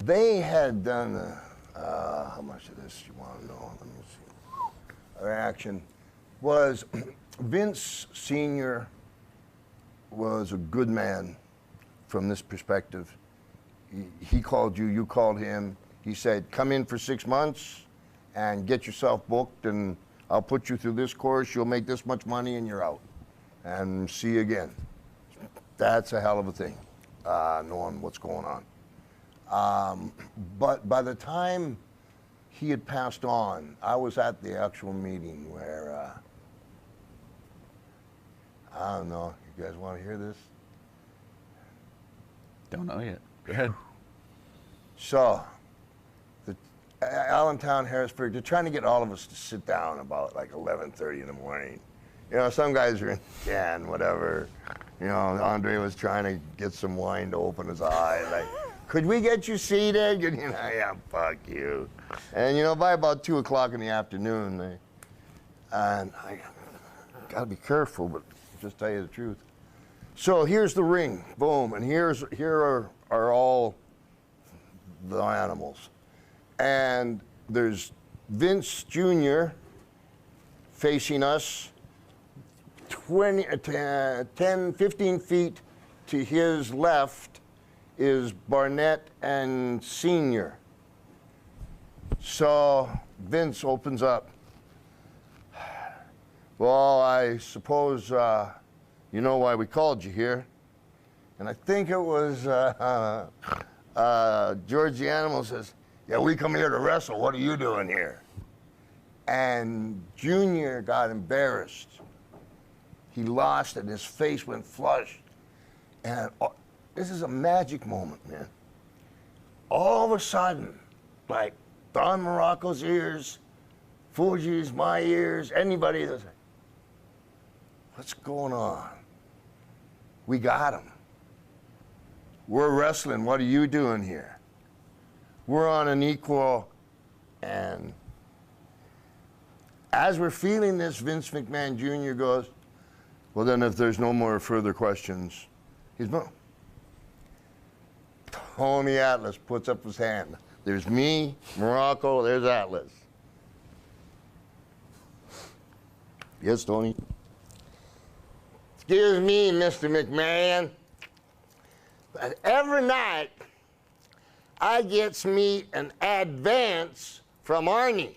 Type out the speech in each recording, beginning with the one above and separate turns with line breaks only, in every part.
They had done, how much of this you want to know? Let me see. Their action was Vince Sr. was a good man from this perspective. He called you, you called him. He said, come in for 6 months and get yourself booked, and I'll put you through this course. You'll make this much money and you're out. And see you again. That's a hell of a thing, knowing what's going on. But by the time he had passed on, I was at the actual meeting where, I don't know, you guys want to hear this?
Don't know yet. Go ahead.
So, the Allentown, Harrisburg, they're trying to get all of us to sit down about like 11:30 in the morning. You know, some guys are in can, whatever. You know, Andre was trying to get some wine to open his eye. Like, could we get you seated? You know, yeah, fuck you. And you know, by about 2 o'clock in the afternoon, and I gotta be careful, but just tell you the truth. So here's the ring, boom, and here are all the animals. And there's Vince Jr. facing us 10, 15 feet to his left is Barnett and Senior. So Vince opens up. Well, I suppose you know why we called you here. And I think it was George the Animal says, yeah, we come here to wrestle. What are you doing here? And Junior got embarrassed. He lost it, his face went flush. And this is a magic moment, man. All of a sudden, like Don Morocco's ears, Fuji's, my ears, anybody that's like, what's going on? We got him. We're wrestling, what are you doing here? We're on an equal, and as we're feeling this, Vince McMahon Jr. goes, well then if there's no more further questions, he's no. Tony Atlas puts up his hand. There's me, Morocco, there's Atlas. Yes, Tony? Excuse me, Mr. McMahon, but every night I gets me an advance from Arnie.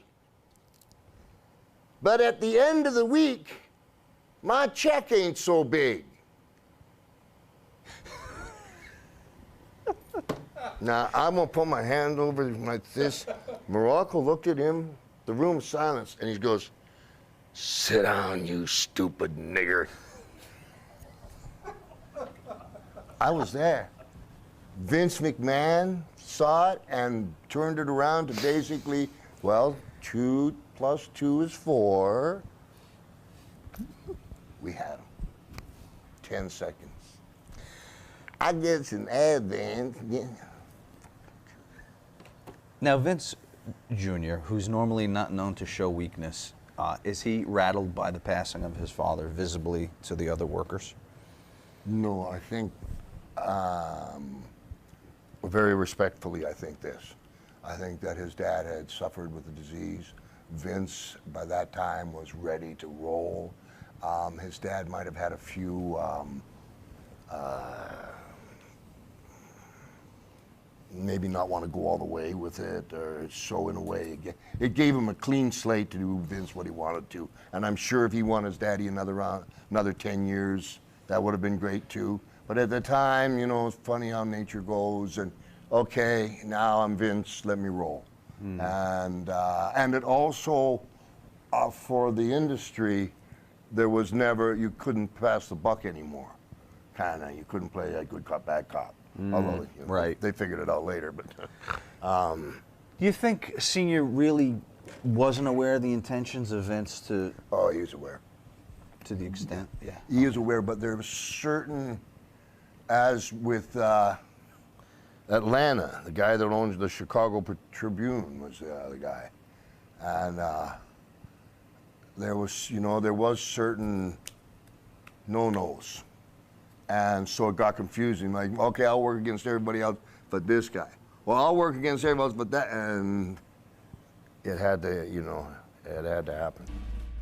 But at the end of the week, my check ain't so big. Now, I'm gonna put my hand over like this. Morocco looked at him, the room's silence, and he goes, sit down, you stupid nigger. I was there. Vince McMahon saw it and turned it around to basically, well, 2 + 2 is 4. We had him. 10 seconds. I get an advance.
Now, Vince Jr., who's normally not known to show weakness, is he rattled by the passing of his father visibly to the other workers?
No, I think, very respectfully, I think this. I think that his dad had suffered with the disease. Vince, by that time, was ready to roll. His dad might have had a few maybe not want to go all the way with it, or so in a way, it gave him a clean slate to do Vince what he wanted to. And I'm sure if he won his daddy another 10 years, that would have been great too. But at the time, you know, it's funny how nature goes, and okay, now I'm Vince, let me roll. And it also, for the industry, there was never, you couldn't pass the buck anymore. Kinda, you couldn't play a good cop, bad cop. Although, you know,
right.
They figured it out later, but.
Do you think Senior really wasn't aware of the intentions of Vince to?
Oh, he was aware.
To the extent, yeah.
He is aware, but there was certain, as with Atlanta, the guy that owns the Chicago Tribune was the guy, and there was, you know, there was certain no-nos. And so it got confusing, like, okay, I'll work against everybody else, but this guy. well, I'll work against everybody else, but that, and it had to, you know, it had to happen.